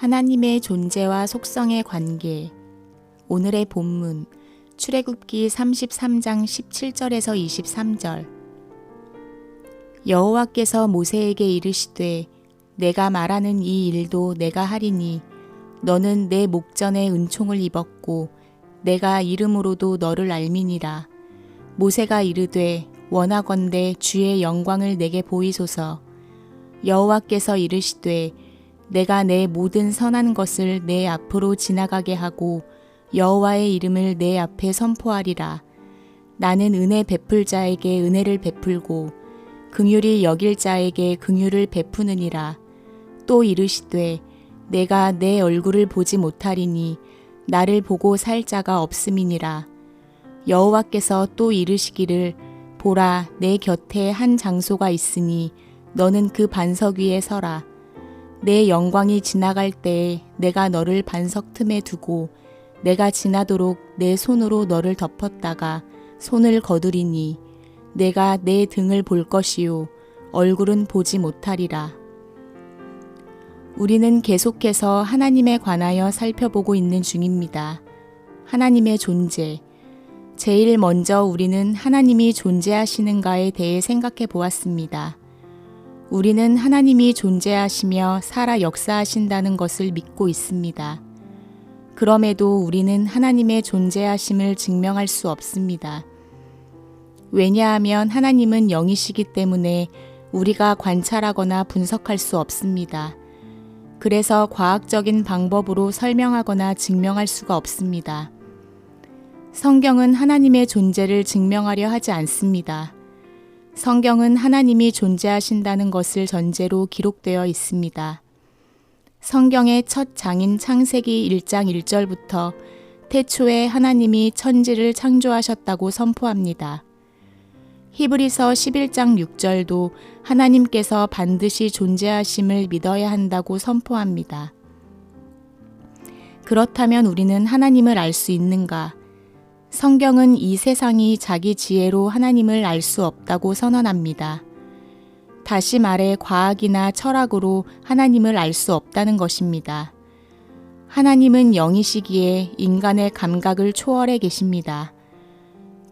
하나님의 존재와 속성의 관계. 오늘의 본문 출애굽기 33장 17절에서 23절. 여호와께서 모세에게 이르시되 내가 말하는 이 일도 내가 하리니 너는 내 목전에 은총을 입었고 내가 이름으로도 너를 알미니라. 모세가 이르되 원하건대 주의 영광을 내게 보이소서. 여호와께서 이르시되 내가 내 모든 선한 것을 내 앞으로 지나가게 하고 여호와의 이름을 내 앞에 선포하리라. 나는 은혜 베풀 자에게 은혜를 베풀고 긍휼히 여길 자에게 긍휼을 베푸느니라. 또 이르시되 내가 내 얼굴을 보지 못하리니 나를 보고 살 자가 없음이니라. 여호와께서 또 이르시기를 보라, 내 곁에 한 장소가 있으니 너는 그 반석 위에 서라. 내 영광이 지나갈 때에 내가 너를 반석 틈에 두고 내가 지나도록 내 손으로 너를 덮었다가 손을 거두리니 내가 내 등을 볼 것이요 얼굴은 보지 못하리라. 우리는 계속해서 하나님에 관하여 살펴보고 있는 중입니다. 하나님의 존재. 제일 먼저 우리는 하나님이 존재하시는가에 대해 생각해 보았습니다. 우리는 하나님이 존재하시며 살아 역사하신다는 것을 믿고 있습니다. 그럼에도 우리는 하나님의 존재하심을 증명할 수 없습니다. 왜냐하면 하나님은 영이시기 때문에 우리가 관찰하거나 분석할 수 없습니다. 그래서 과학적인 방법으로 설명하거나 증명할 수가 없습니다. 성경은 하나님의 존재를 증명하려 하지 않습니다. 성경은 하나님이 존재하신다는 것을 전제로 기록되어 있습니다. 성경의 첫 장인 창세기 1장 1절부터 태초에 하나님이 천지를 창조하셨다고 선포합니다. 히브리서 11장 6절도 하나님께서 반드시 존재하심을 믿어야 한다고 선포합니다. 그렇다면 우리는 하나님을 알 수 있는가? 성경은 이 세상이 자기 지혜로 하나님을 알 수 없다고 선언합니다. 다시 말해 과학이나 철학으로 하나님을 알 수 없다는 것입니다. 하나님은 영이시기에 인간의 감각을 초월해 계십니다.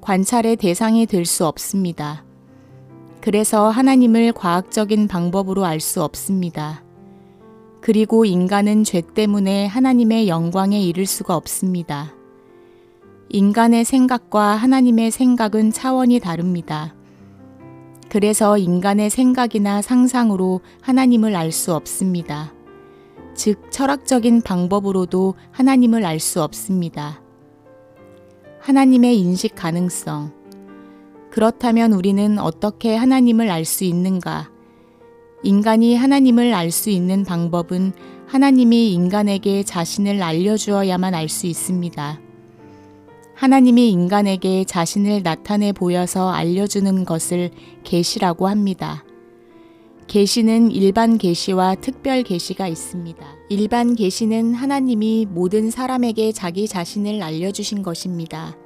관찰의 대상이 될 수 없습니다. 그래서 하나님을 과학적인 방법으로 알 수 없습니다. 그리고 인간은 죄 때문에 하나님의 영광에 이를 수가 없습니다. 인간의 생각과 하나님의 생각은 차원이 다릅니다. 그래서 인간의 생각이나 상상으로 하나님을 알 수 없습니다. 즉, 철학적인 방법으로도 하나님을 알 수 없습니다. 하나님의 인식 가능성. 그렇다면 우리는 어떻게 하나님을 알 수 있는가? 인간이 하나님을 알 수 있는 방법은 하나님이 인간에게 자신을 알려주어야만 알 수 있습니다. 하나님이 인간에게 자신을 나타내 보여서 알려주는 것을 계시라고 합니다. 계시는 일반 계시와 특별 계시가 있습니다. 일반 계시는 하나님이 모든 사람에게 자기 자신을 알려주신 것입니다.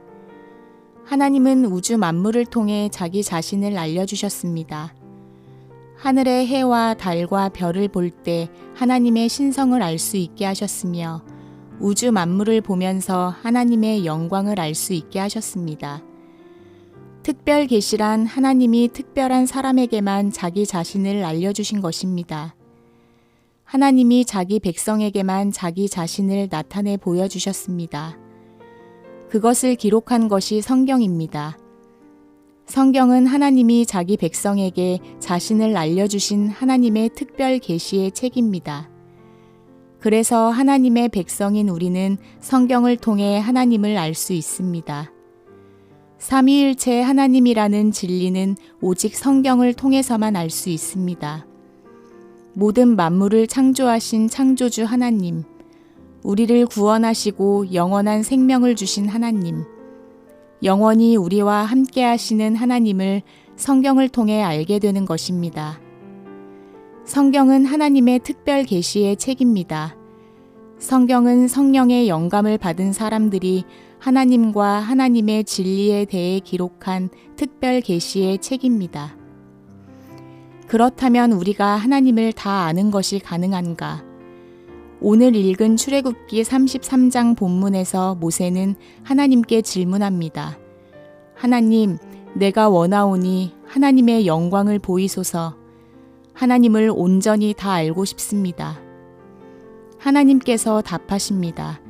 하나님은 우주 만물을 통해 자기 자신을 알려주셨습니다. 하늘의 해와 달과 별을 볼 때 하나님의 신성을 알 수 있게 하셨으며 우주 만물을 보면서 하나님의 영광을 알 수 있게 하셨습니다. 특별 계시란 하나님이 특별한 사람에게만 자기 자신을 알려주신 것입니다. 하나님이 자기 백성에게만 자기 자신을 나타내 보여주셨습니다. 그것을 기록한 것이 성경입니다. 성경은 하나님이 자기 백성에게 자신을 알려주신 하나님의 특별 계시의 책입니다. 그래서 하나님의 백성인 우리는 성경을 통해 하나님을 알 수 있습니다. 삼위일체 하나님이라는 진리는 오직 성경을 통해서만 알 수 있습니다. 모든 만물을 창조하신 창조주 하나님, 우리를 구원하시고 영원한 생명을 주신 하나님, 영원히 우리와 함께 하시는 하나님을 성경을 통해 알게 되는 것입니다. 성경은 하나님의 특별 계시의 책입니다. 성경은 성령의 영감을 받은 사람들이 하나님과 하나님의 진리에 대해 기록한 특별 계시의 책입니다. 그렇다면 우리가 하나님을 다 아는 것이 가능한가? 오늘 읽은 출애굽기 33장 본문에서 모세는 하나님께 질문합니다. 하나님, 내가 원하오니 하나님의 영광을 보이소서. 하나님을 온전히 다 알고 싶습니다. 하나님께서 답하십니다.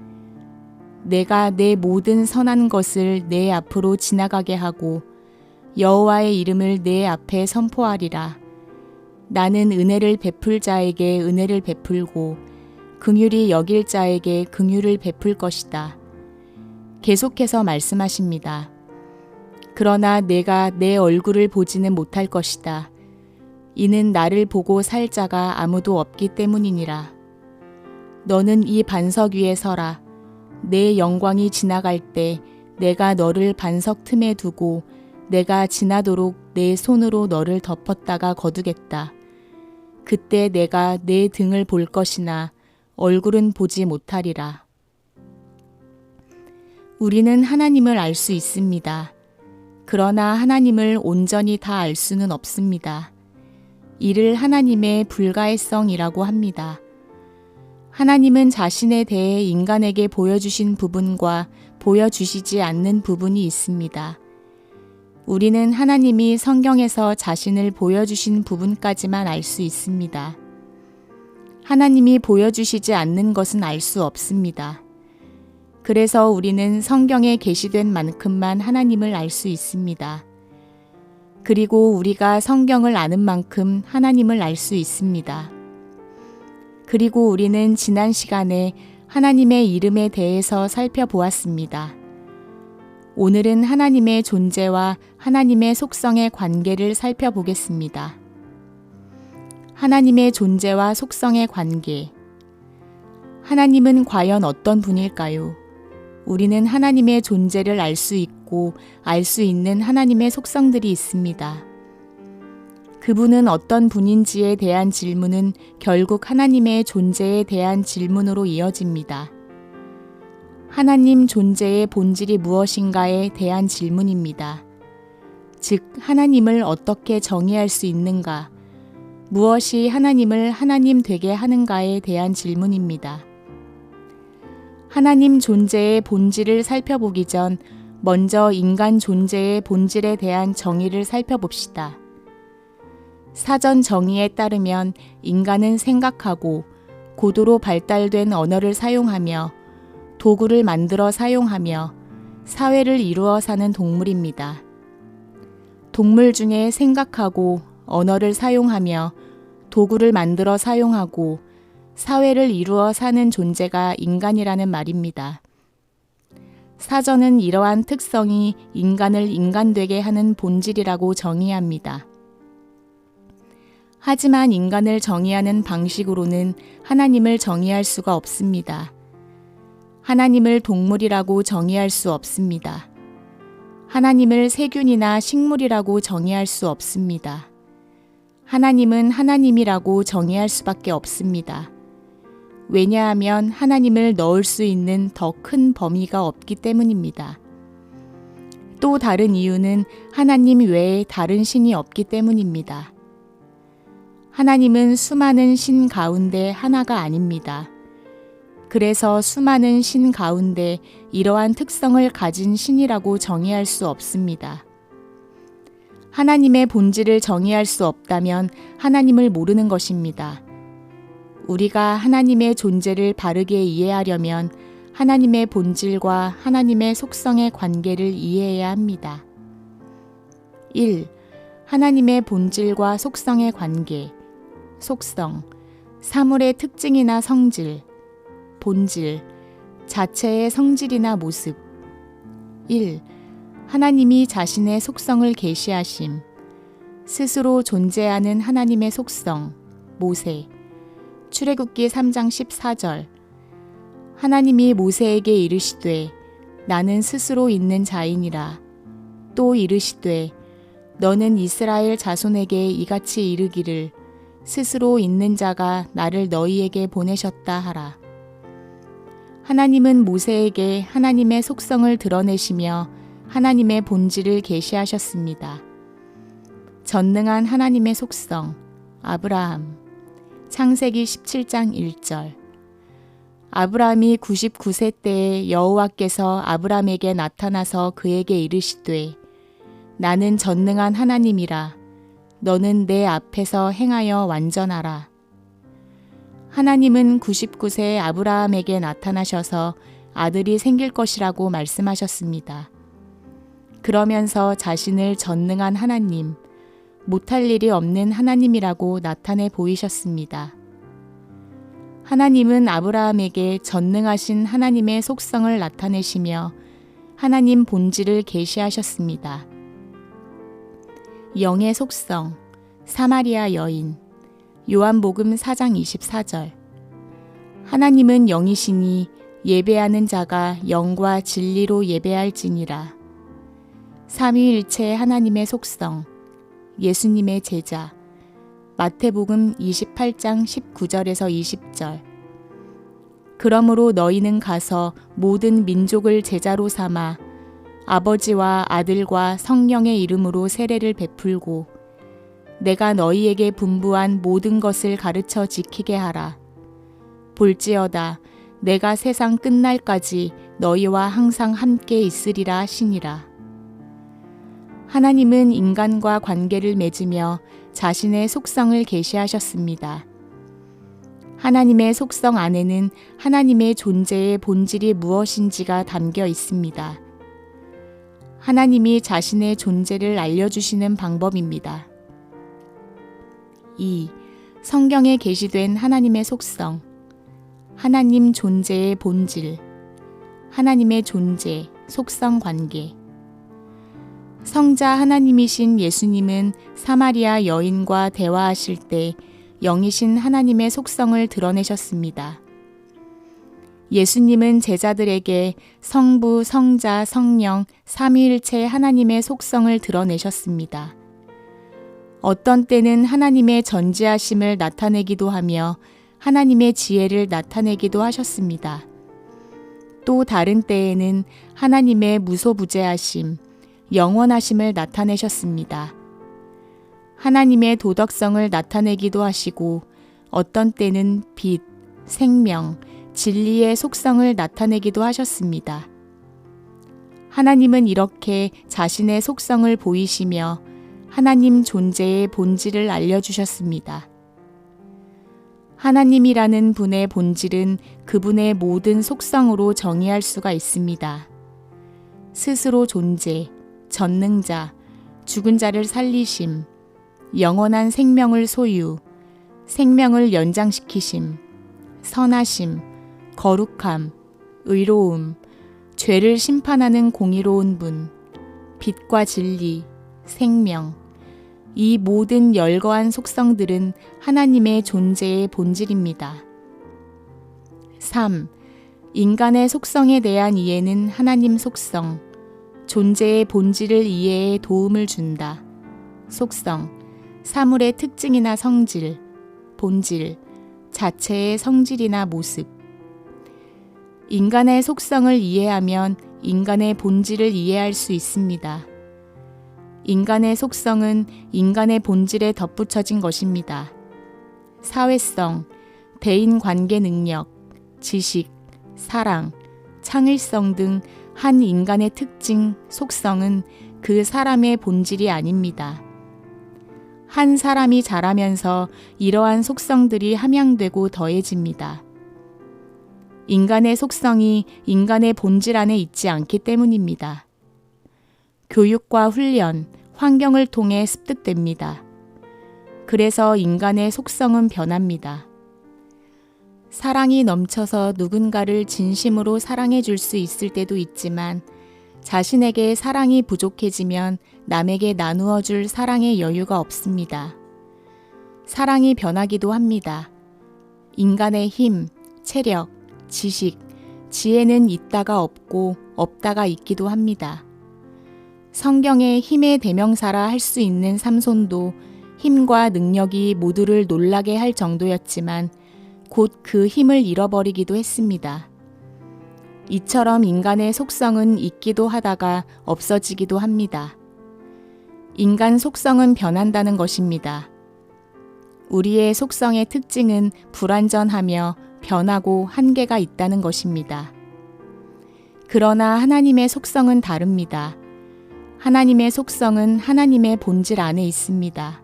내가 내 모든 선한 것을 내 앞으로 지나가게 하고 여호와의 이름을 내 앞에 선포하리라. 나는 은혜를 베풀 자에게 은혜를 베풀고 긍휼히 여길 자에게 긍휼을 베풀 것이다. 계속해서 말씀하십니다. 그러나 내가 내 얼굴을 보지는 못할 것이다. 이는 나를 보고 살 자가 아무도 없기 때문이니라. 너는 이 반석 위에 서라. 내 영광이 지나갈 때 내가 너를 반석 틈에 두고 내가 지나도록 내 손으로 너를 덮었다가 거두겠다. 그때 내가 내 등을 볼 것이나 얼굴은 보지 못하리라. 우리는 하나님을 알 수 있습니다. 그러나 하나님을 온전히 다 알 수는 없습니다. 이를 하나님의 불가해성이라고 합니다. 하나님은 자신에 대해 인간에게 보여주신 부분과 보여주시지 않는 부분이 있습니다. 우리는 하나님이 성경에서 자신을 보여주신 부분까지만 알 수 있습니다. 하나님이 보여주시지 않는 것은 알 수 없습니다. 그래서 우리는 성경에 계시된 만큼만 하나님을 알 수 있습니다. 그리고 우리가 성경을 아는 만큼 하나님을 알 수 있습니다. 그리고 우리는 지난 시간에 하나님의 이름에 대해서 살펴보았습니다. 오늘은 하나님의 존재와 하나님의 속성의 관계를 살펴보겠습니다. 하나님의 존재와 속성의 관계. 하나님은 과연 어떤 분일까요? 우리는 하나님의 존재를 알 수 있고 알 수 있는 하나님의 속성들이 있습니다. 그분은 어떤 분인지에 대한 질문은 결국 하나님의 존재에 대한 질문으로 이어집니다. 하나님 존재의 본질이 무엇인가에 대한 질문입니다. 즉, 하나님을 어떻게 정의할 수 있는가? 무엇이 하나님을 하나님 되게 하는가에 대한 질문입니다. 하나님 존재의 본질을 살펴보기 전 먼저 인간 존재의 본질에 대한 정의를 살펴봅시다. 사전 정의에 따르면 인간은 생각하고 고도로 발달된 언어를 사용하며 도구를 만들어 사용하며 사회를 이루어 사는 동물입니다. 동물 중에 생각하고 언어를 사용하며 도구를 만들어 사용하고 사회를 이루어 사는 존재가 인간이라는 말입니다. 사전은 이러한 특성이 인간을 인간되게 하는 본질이라고 정의합니다. 하지만 인간을 정의하는 방식으로는 하나님을 정의할 수가 없습니다. 하나님을 동물이라고 정의할 수 없습니다. 하나님을 세균이나 식물이라고 정의할 수 없습니다. 하나님은 하나님이라고 정의할 수밖에 없습니다. 왜냐하면 하나님을 넣을 수 있는 더 큰 범위가 없기 때문입니다. 또 다른 이유는 하나님 외에 다른 신이 없기 때문입니다. 하나님은 수많은 신 가운데 하나가 아닙니다. 그래서 수많은 신 가운데 이러한 특성을 가진 신이라고 정의할 수 없습니다. 하나님의 본질을 정의할 수 없다면 하나님을 모르는 것입니다. 우리가 하나님의 존재를 바르게 이해하려면 하나님의 본질과 하나님의 속성의 관계를 이해해야 합니다. 1. 하나님의 본질과 속성의 관계. 속성, 사물의 특징이나 성질. 본질, 자체의 성질이나 모습. 1. 하나님이 자신의 속성을 계시하심. 스스로 존재하는 하나님의 속성. 모세. 출애굽기 3장 14절. 하나님이 모세에게 이르시되 나는 스스로 있는 자이니라. 또 이르시되 너는 이스라엘 자손에게 이같이 이르기를 스스로 있는 자가 나를 너희에게 보내셨다 하라. 하나님은 모세에게 하나님의 속성을 드러내시며 하나님의 본질을 계시하셨습니다. 전능한 하나님의 속성, 아브라함, 창세기 17장 1절. 아브라함이 99세 때에 여호와께서 아브라함에게 나타나서 그에게 이르시되 나는 전능한 하나님이라 너는 내 앞에서 행하여 완전하라. 하나님은 99세 아브라함에게 나타나셔서 아들이 생길 것이라고 말씀하셨습니다. 그러면서 자신을 전능한 하나님, 못할 일이 없는 하나님이라고 나타내 보이셨습니다. 하나님은 아브라함에게 전능하신 하나님의 속성을 나타내시며 하나님 본질을 계시하셨습니다. 영의 속성, 사마리아 여인, 요한복음 4장 24절. 하나님은 영이시니 예배하는 자가 영과 진리로 예배할지니라. 삼위일체 하나님의 속성, 예수님의 제자, 마태복음 28장 19절에서 20절. 그러므로 너희는 가서 모든 민족을 제자로 삼아 아버지와 아들과 성령의 이름으로 세례를 베풀고 내가 너희에게 분부한 모든 것을 가르쳐 지키게 하라. 볼지어다 내가 세상 끝날까지 너희와 항상 함께 있으리라 하시니라. 하나님은 인간과 관계를 맺으며 자신의 속성을 계시하셨습니다. 하나님의 속성 안에는 하나님의 존재의 본질이 무엇인지가 담겨 있습니다. 하나님이 자신의 존재를 알려주시는 방법입니다. 2. 성경에 게시된 하나님의 속성, 하나님 존재의 본질, 하나님의 존재, 속성 관계. 성자 하나님이신 예수님은 사마리아 여인과 대화하실 때 영이신 하나님의 속성을 드러내셨습니다. 예수님은 제자들에게 성부, 성자, 성령, 삼위일체 하나님의 속성을 드러내셨습니다. 어떤 때는 하나님의 전지하심을 나타내기도 하며 하나님의 지혜를 나타내기도 하셨습니다. 또 다른 때에는 하나님의 무소부재하심, 영원하심을 나타내셨습니다. 하나님의 도덕성을 나타내기도 하시고 어떤 때는 빛, 생명, 진리의 속성을 나타내기도 하셨습니다. 하나님은 이렇게 자신의 속성을 보이시며 하나님 존재의 본질을 알려주셨습니다. 하나님이라는 분의 본질은 그분의 모든 속성으로 정의할 수가 있습니다. 스스로 존재, 전능자, 죽은 자를 살리심, 영원한 생명을 소유, 생명을 연장시키심, 선하심, 거룩함, 의로움, 죄를 심판하는 공의로운 분, 빛과 진리, 생명, 이 모든 열거한 속성들은 하나님의 존재의 본질입니다. 3. 인간의 속성에 대한 이해는 하나님 속성, 존재의 본질을 이해에 도움을 준다. 속성, 사물의 특징이나 성질, 본질, 자체의 성질이나 모습. 인간의 속성을 이해하면 인간의 본질을 이해할 수 있습니다. 인간의 속성은 인간의 본질에 덧붙여진 것입니다. 사회성, 대인관계 능력, 지식, 사랑, 창의성 등 한 인간의 특징, 속성은 그 사람의 본질이 아닙니다. 한 사람이 자라면서 이러한 속성들이 함양되고 더해집니다. 인간의 속성이 인간의 본질 안에 있지 않기 때문입니다. 교육과 훈련, 환경을 통해 습득됩니다. 그래서 인간의 속성은 변합니다. 사랑이 넘쳐서 누군가를 진심으로 사랑해 줄 수 있을 때도 있지만 자신에게 사랑이 부족해지면 남에게 나누어 줄 사랑의 여유가 없습니다. 사랑이 변하기도 합니다. 인간의 힘, 체력, 지식, 지혜는 있다가 없고 없다가 있기도 합니다. 성경의 힘의 대명사라 할 수 있는 삼손도 힘과 능력이 모두를 놀라게 할 정도였지만 곧 그 힘을 잃어버리기도 했습니다. 이처럼 인간의 속성은 있기도 하다가 없어지기도 합니다. 인간 속성은 변한다는 것입니다. 우리의 속성의 특징은 불완전하며 변하고 한계가 있다는 것입니다. 그러나 하나님의 속성은 다릅니다. 하나님의 속성은 하나님의 본질 안에 있습니다.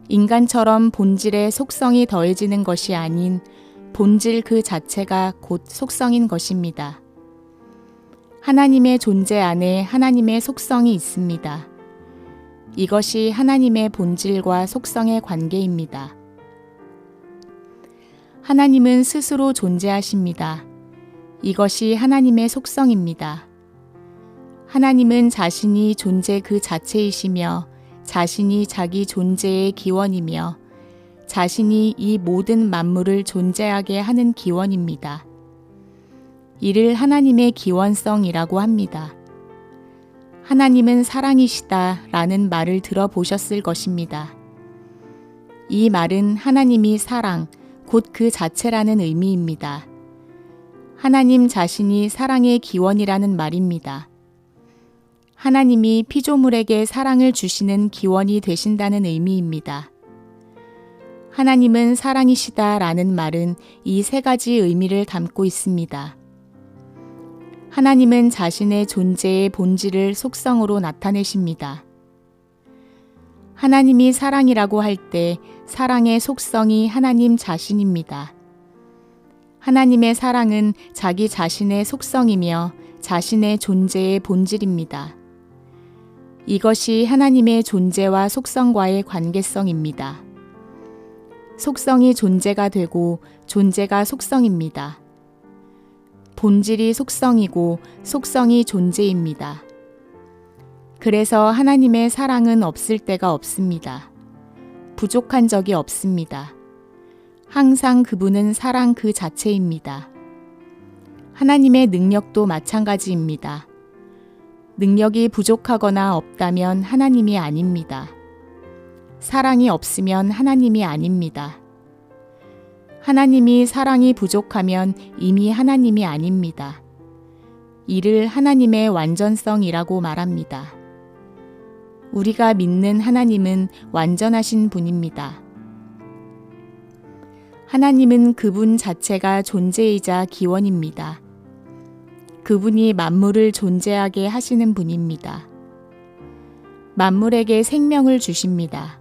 인간처럼 본질에 속성이 더해지는 것이 아닌 본질 그 자체가 곧 속성인 것입니다. 하나님의 존재 안에 하나님의 속성이 있습니다. 이것이 하나님의 본질과 속성의 관계입니다. 하나님은 스스로 존재하십니다. 이것이 하나님의 속성입니다. 하나님은 자신이 존재 그 자체이시며 자신이 자기 존재의 기원이며 자신이 이 모든 만물을 존재하게 하는 기원입니다. 이를 하나님의 기원성이라고 합니다. 하나님은 사랑이시다 라는 말을 들어보셨을 것입니다. 이 말은 하나님이 사랑, 곧 그 자체라는 의미입니다. 하나님 자신이 사랑의 기원이라는 말입니다. 하나님이 피조물에게 사랑을 주시는 기원이 되신다는 의미입니다. 하나님은 사랑이시다 라는 말은 이 세 가지 의미를 담고 있습니다. 하나님은 자신의 존재의 본질을 속성으로 나타내십니다. 하나님이 사랑이라고 할 때 사랑의 속성이 하나님 자신입니다. 하나님의 사랑은 자기 자신의 속성이며 자신의 존재의 본질입니다. 이것이 하나님의 존재와 속성과의 관계성입니다. 속성이 존재가 되고 존재가 속성입니다. 본질이 속성이고 속성이 존재입니다. 그래서 하나님의 사랑은 없을 때가 없습니다. 부족한 적이 없습니다. 항상 그분은 사랑 그 자체입니다. 하나님의 능력도 마찬가지입니다. 능력이 부족하거나 없다면 하나님이 아닙니다. 사랑이 없으면 하나님이 아닙니다. 하나님이 사랑이 부족하면 이미 하나님이 아닙니다. 이를 하나님의 완전성이라고 말합니다. 우리가 믿는 하나님은 완전하신 분입니다. 하나님은 그분 자체가 존재이자 기원입니다. 그분이 만물을 존재하게 하시는 분입니다. 만물에게 생명을 주십니다.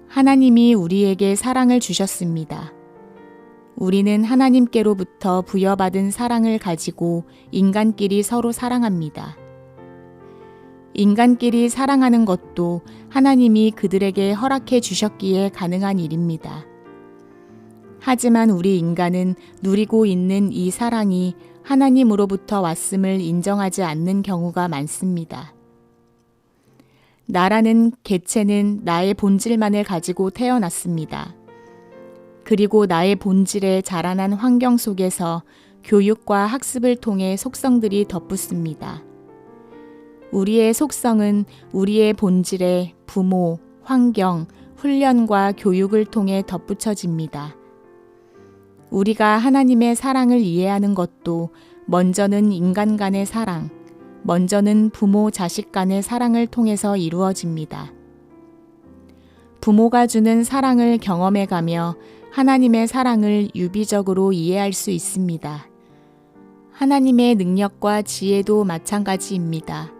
하나님이 우리에게 사랑을 주셨습니다. 우리는 하나님께로부터 부여받은 사랑을 가지고 인간끼리 서로 사랑합니다. 인간끼리 사랑하는 것도 하나님이 그들에게 허락해 주셨기에 가능한 일입니다. 하지만 우리 인간은 누리고 있는 이 사랑이 하나님으로부터 왔음을 인정하지 않는 경우가 많습니다. 나라는 개체는 나의 본질만을 가지고 태어났습니다. 그리고 나의 본질에 자라난 환경 속에서 교육과 학습을 통해 속성들이 덧붙습니다. 우리의 속성은 우리의 본질에 부모, 환경, 훈련과 교육을 통해 덧붙여집니다. 우리가 하나님의 사랑을 이해하는 것도 먼저는 인간 간의 사랑, 먼저는 부모 자식 간의 사랑을 통해서 이루어집니다. 부모가 주는 사랑을 경험해 가며 하나님의 사랑을 유비적으로 이해할 수 있습니다. 하나님의 능력과 지혜도 마찬가지입니다.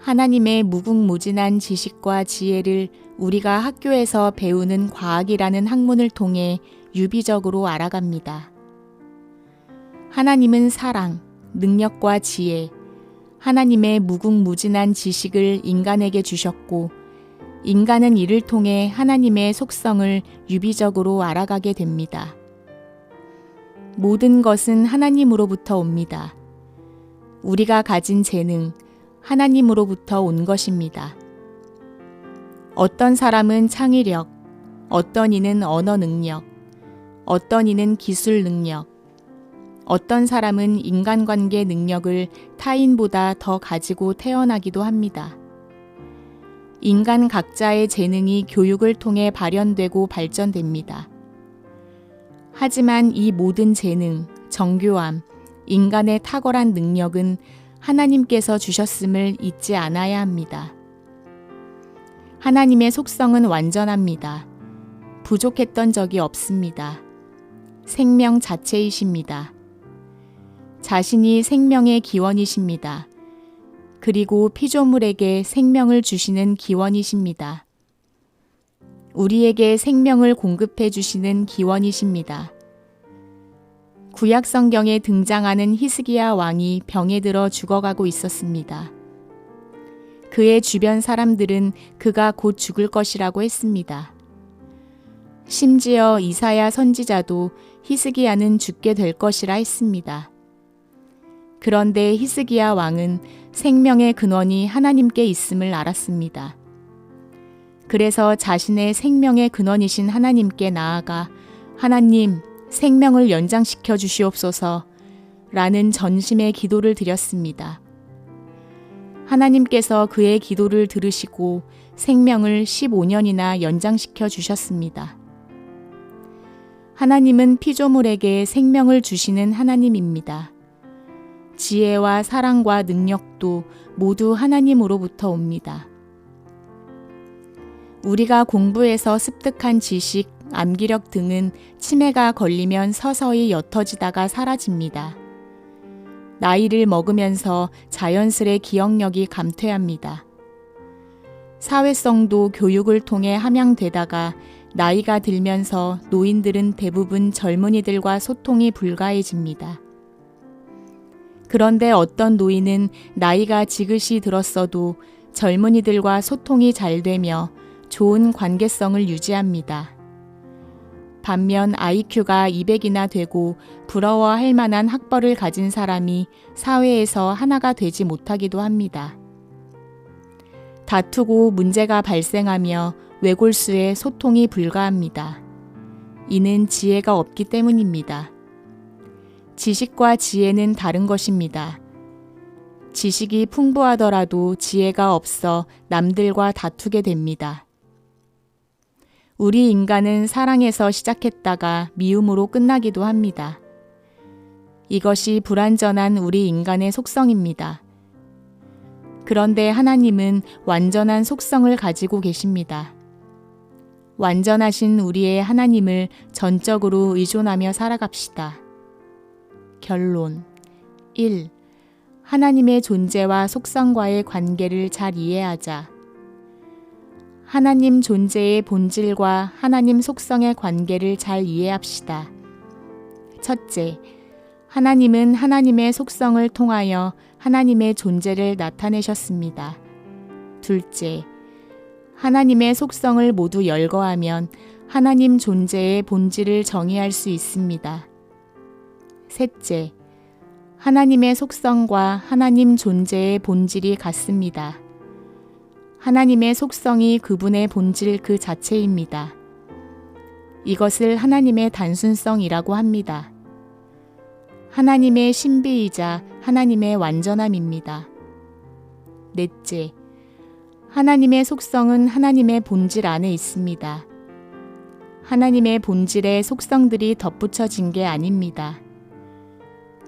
하나님의 무궁무진한 지식과 지혜를 우리가 학교에서 배우는 과학이라는 학문을 통해 유비적으로 알아갑니다. 하나님은 사랑, 능력과 지혜, 하나님의 무궁무진한 지식을 인간에게 주셨고 인간은 이를 통해 하나님의 속성을 유비적으로 알아가게 됩니다. 모든 것은 하나님으로부터 옵니다. 우리가 가진 재능, 하나님으로부터 온 것입니다. 어떤 사람은 창의력, 어떤 이는 언어 능력, 어떤 이는 기술 능력, 어떤 사람은 인간관계 능력을 타인보다 더 가지고 태어나기도 합니다. 인간 각자의 재능이 교육을 통해 발현되고 발전됩니다. 하지만 이 모든 재능, 정교함, 인간의 탁월한 능력은 하나님께서 주셨음을 잊지 않아야 합니다. 하나님의 속성은 완전합니다. 부족했던 적이 없습니다. 생명 자체이십니다. 자신이 생명의 기원이십니다. 그리고 피조물에게 생명을 주시는 기원이십니다. 우리에게 생명을 공급해 주시는 기원이십니다. 구약 성경에 등장하는 히스기야 왕이 병에 들어 죽어가고 있었습니다. 그의 주변 사람들은 그가 곧 죽을 것이라고 했습니다. 심지어 이사야 선지자도 히스기야는 죽게 될 것이라 했습니다. 그런데 히스기야 왕은 생명의 근원이 하나님께 있음을 알았습니다. 그래서 자신의 생명의 근원이신 하나님께 나아가 하나님, 생명을 연장시켜 주시옵소서 라는 전심의 기도를 드렸습니다. 하나님께서 그의 기도를 들으시고 생명을 15년이나 연장시켜 주셨습니다. 하나님은 피조물에게 생명을 주시는 하나님입니다. 지혜와 사랑과 능력도 모두 하나님으로부터 옵니다. 우리가 공부해서 습득한 지식, 암기력 등은 치매가 걸리면 서서히 옅어지다가 사라집니다. 나이를 먹으면서 자연스레 기억력이 감퇴합니다. 사회성도 교육을 통해 함양되다가 나이가 들면서 노인들은 대부분 젊은이들과 소통이 불가해집니다. 그런데 어떤 노인은 나이가 지긋이 들었어도 젊은이들과 소통이 잘 되며 좋은 관계성을 유지합니다. 반면 IQ가 200이나 되고 부러워할 만한 학벌을 가진 사람이 사회에서 하나가 되지 못하기도 합니다. 다투고 문제가 발생하며 외골수에 소통이 불가합니다. 이는 지혜가 없기 때문입니다. 지식과 지혜는 다른 것입니다. 지식이 풍부하더라도 지혜가 없어 남들과 다투게 됩니다. 우리 인간은 사랑에서 시작했다가 미움으로 끝나기도 합니다. 이것이 불완전한 우리 인간의 속성입니다. 그런데 하나님은 완전한 속성을 가지고 계십니다. 완전하신 우리의 하나님을 전적으로 의존하며 살아갑시다. 결론 1. 하나님의 존재와 속성과의 관계를 잘 이해하자. 하나님 존재의 본질과 하나님 속성의 관계를 잘 이해합시다. 첫째, 하나님은 하나님의 속성을 통하여 하나님의 존재를 나타내셨습니다. 둘째, 하나님의 속성을 모두 열거하면 하나님 존재의 본질을 정의할 수 있습니다. 셋째, 하나님의 속성과 하나님 존재의 본질이 같습니다. 하나님의 속성이 그분의 본질 그 자체입니다. 이것을 하나님의 단순성이라고 합니다. 하나님의 신비이자 하나님의 완전함입니다. 넷째, 하나님의 속성은 하나님의 본질 안에 있습니다. 하나님의 본질에 속성들이 덧붙여진 게 아닙니다.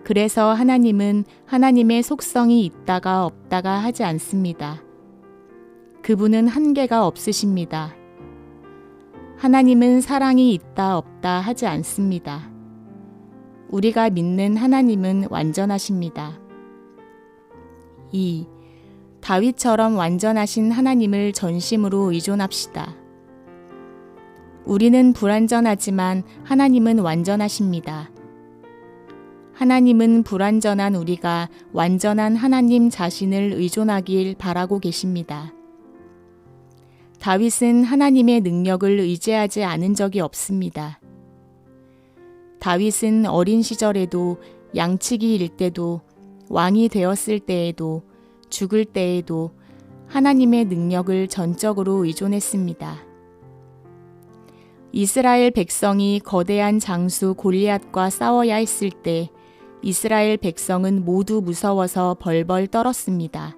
그래서 하나님은 하나님의 속성이 있다가 없다가 하지 않습니다. 그분은 한계가 없으십니다. 하나님은 사랑이 있다 없다 하지 않습니다. 우리가 믿는 하나님은 완전하십니다. 2. 다윗처럼 완전하신 하나님을 전심으로 의존합시다. 우리는 불완전하지만 하나님은 완전하십니다. 하나님은 불완전한 우리가 완전한 하나님 자신을 의존하길 바라고 계십니다. 다윗은 하나님의 능력을 의지하지 않은 적이 없습니다. 다윗은 어린 시절에도 양치기일 때도 왕이 되었을 때에도 죽을 때에도 하나님의 능력을 전적으로 의존했습니다. 이스라엘 백성이 거대한 장수 골리앗과 싸워야 했을 때 이스라엘 백성은 모두 무서워서 벌벌 떨었습니다.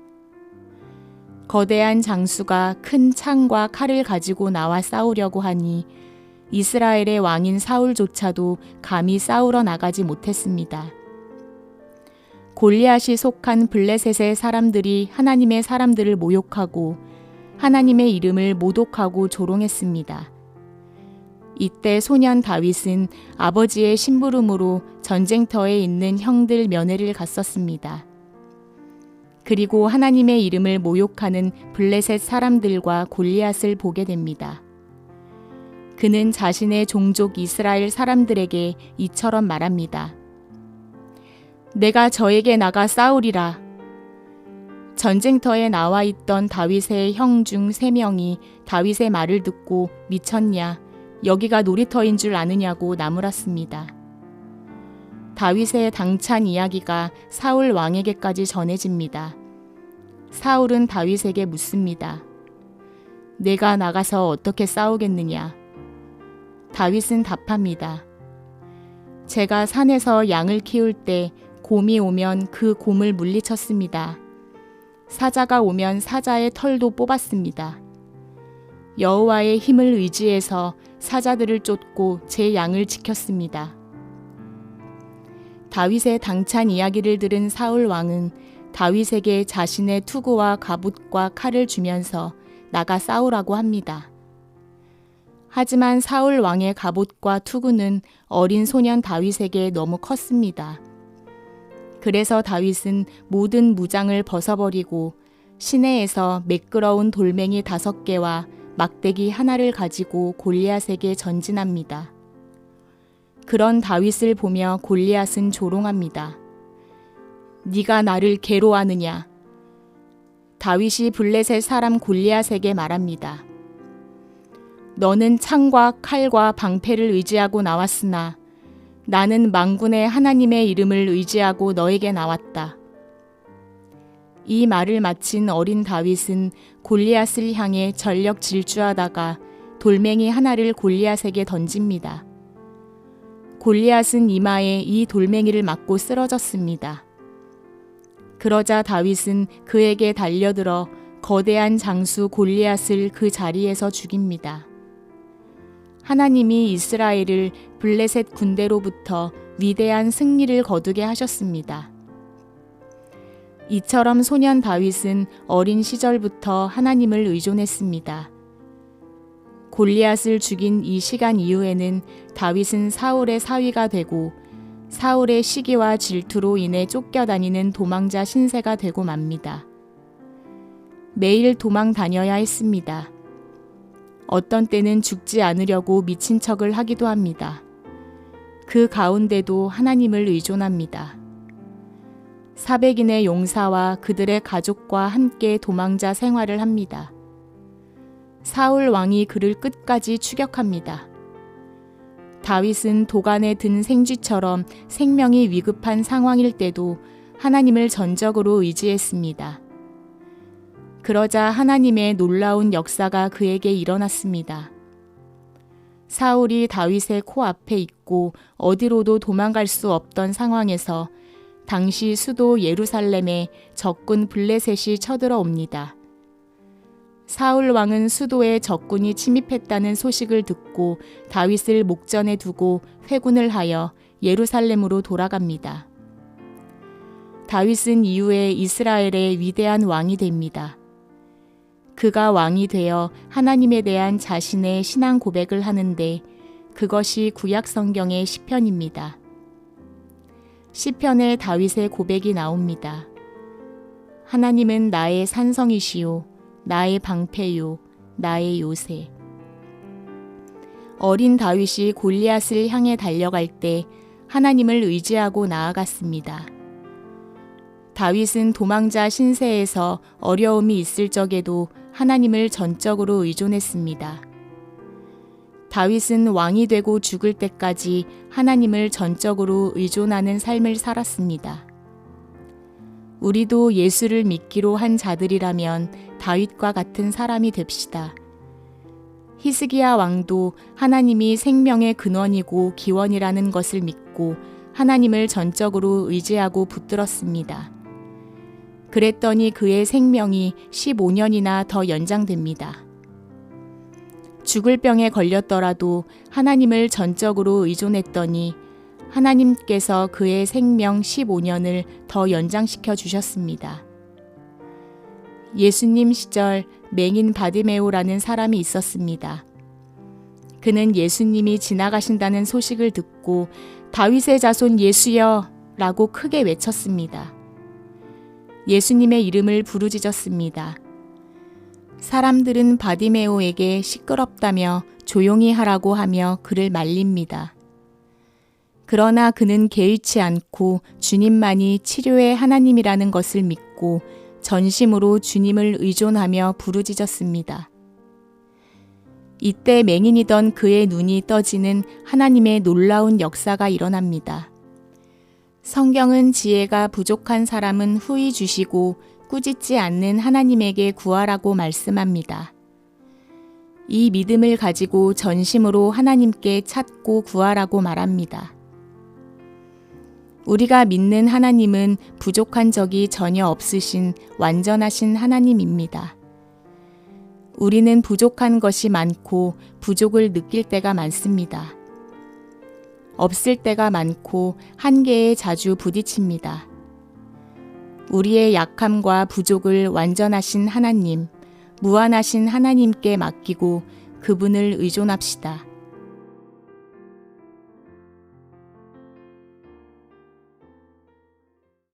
거대한 장수가 큰 창과 칼을 가지고 나와 싸우려고 하니 이스라엘의 왕인 사울조차도 감히 싸우러 나가지 못했습니다. 골리앗이 속한 블레셋의 사람들이 하나님의 사람들을 모욕하고 하나님의 이름을 모독하고 조롱했습니다. 이때 소년 다윗은 아버지의 심부름으로 전쟁터에 있는 형들 면회를 갔었습니다. 그리고 하나님의 이름을 모욕하는 블레셋 사람들과 골리앗을 보게 됩니다. 그는 자신의 종족 이스라엘 사람들에게 이처럼 말합니다. 내가 저에게 나가 싸우리라. 전쟁터에 나와 있던 다윗의 형 중 3명이 다윗의 말을 듣고 미쳤냐, 여기가 놀이터인 줄 아느냐고 나무랐습니다. 다윗의 당찬 이야기가 사울 왕에게까지 전해집니다. 사울은 다윗에게 묻습니다. 내가 나가서 어떻게 싸우겠느냐? 다윗은 답합니다. 제가 산에서 양을 키울 때 곰이 오면 그 곰을 물리쳤습니다. 사자가 오면 사자의 털도 뽑았습니다. 여호와의 힘을 의지해서 사자들을 쫓고 제 양을 지켰습니다. 다윗의 당찬 이야기를 들은 사울 왕은 다윗에게 자신의 투구와 갑옷과 칼을 주면서 나가 싸우라고 합니다. 하지만 사울 왕의 갑옷과 투구는 어린 소년 다윗에게 너무 컸습니다. 그래서 다윗은 모든 무장을 벗어버리고 시내에서 매끄러운 돌멩이 5개와 막대기 하나를 가지고 골리앗에게 전진합니다. 그런 다윗을 보며 골리앗은 조롱합니다. 네가 나를 괴로워하느냐? 다윗이 블레셋 사람 골리앗에게 말합니다. 너는 창과 칼과 방패를 의지하고 나왔으나 나는 만군의 하나님의 이름을 의지하고 너에게 나왔다. 이 말을 마친 어린 다윗은 골리앗을 향해 전력 질주하다가 돌멩이 하나를 골리앗에게 던집니다. 골리앗은 이마에 이 돌멩이를 맞고 쓰러졌습니다. 그러자 다윗은 그에게 달려들어 거대한 장수 골리앗을 그 자리에서 죽입니다. 하나님이 이스라엘을 블레셋 군대로부터 위대한 승리를 거두게 하셨습니다. 이처럼 소년 다윗은 어린 시절부터 하나님을 의존했습니다. 골리앗을 죽인 이 시간 이후에는 다윗은 사울의 사위가 되고 사울의 시기와 질투로 인해 쫓겨다니는 도망자 신세가 되고 맙니다. 매일 도망 다녀야 했습니다. 어떤 때는 죽지 않으려고 미친 척을 하기도 합니다. 그 가운데도 하나님을 의존합니다. 사백인의 용사와 그들의 가족과 함께 도망자 생활을 합니다. 사울 왕이 그를 끝까지 추격합니다. 다윗은 도간에 든 생쥐처럼 생명이 위급한 상황일 때도 하나님을 전적으로 의지했습니다. 그러자 하나님의 놀라운 역사가 그에게 일어났습니다. 사울이 다윗의 코앞에 있고 어디로도 도망갈 수 없던 상황에서 당시 수도 예루살렘에 적군 블레셋이 쳐들어옵니다. 사울 왕은 수도에 적군이 침입했다는 소식을 듣고 다윗을 목전에 두고 회군을 하여 예루살렘으로 돌아갑니다. 다윗은 이후에 이스라엘의 위대한 왕이 됩니다. 그가 왕이 되어 하나님에 대한 자신의 신앙 고백을 하는데 그것이 구약 성경의 시편입니다. 시편에 다윗의 고백이 나옵니다. 하나님은 나의 산성이시요 나의 방패요 나의 요새. 어린 다윗이 골리앗을 향해 달려갈 때 하나님을 의지하고 나아갔습니다. 다윗은 도망자 신세에서 어려움이 있을 적에도 하나님을 전적으로 의존했습니다. 다윗은 왕이 되고 죽을 때까지 하나님을 전적으로 의존하는 삶을 살았습니다. 우리도 예수를 믿기로 한 자들이라면 다윗과 같은 사람이 됩시다. 히스기야 왕도 하나님이 생명의 근원이고 기원이라는 것을 믿고 하나님을 전적으로 의지하고 붙들었습니다. 그랬더니 그의 생명이 15년이나 더 연장됩니다. 죽을 병에 걸렸더라도 하나님을 전적으로 의존했더니 하나님께서 그의 생명 15년을 더 연장시켜 주셨습니다. 예수님 시절 맹인 바디메오라는 사람이 있었습니다. 그는 예수님이 지나가신다는 소식을 듣고 다윗의 자손 예수여 라고 크게 외쳤습니다. 예수님의 이름을 부르짖었습니다. 사람들은 바디메오에게 시끄럽다며 조용히 하라고 하며 그를 말립니다. 그러나 그는 개의치 않고 주님만이 치료의 하나님이라는 것을 믿고 전심으로 주님을 의존하며 부르짖었습니다. 이때 맹인이던 그의 눈이 떠지는 하나님의 놀라운 역사가 일어납니다. 성경은 지혜가 부족한 사람은 후히 주시고 꾸짖지 않는 하나님에게 구하라고 말씀합니다. 이 믿음을 가지고 전심으로 하나님께 찾고 구하라고 말합니다. 우리가 믿는 하나님은 부족한 적이 전혀 없으신 완전하신 하나님입니다. 우리는 부족한 것이 많고 부족을 느낄 때가 많습니다. 없을 때가 많고 한계에 자주 부딪힙니다. 우리의 약함과 부족을 완전하신 하나님, 무한하신 하나님께 맡기고 그분을 의존합시다.